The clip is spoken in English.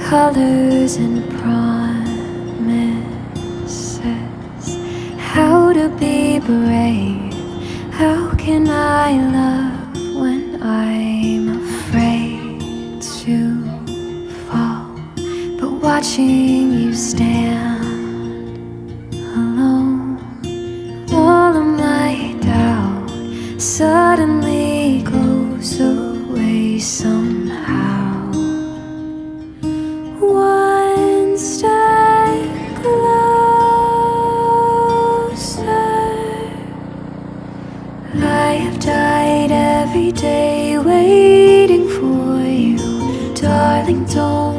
colors and promises. How to be brave, how can I love when I'm afraid to fall? But watching you stand alone, all of my doubt suddenly goes away somehow. One step closer. I have died every day waiting for you, darling, don't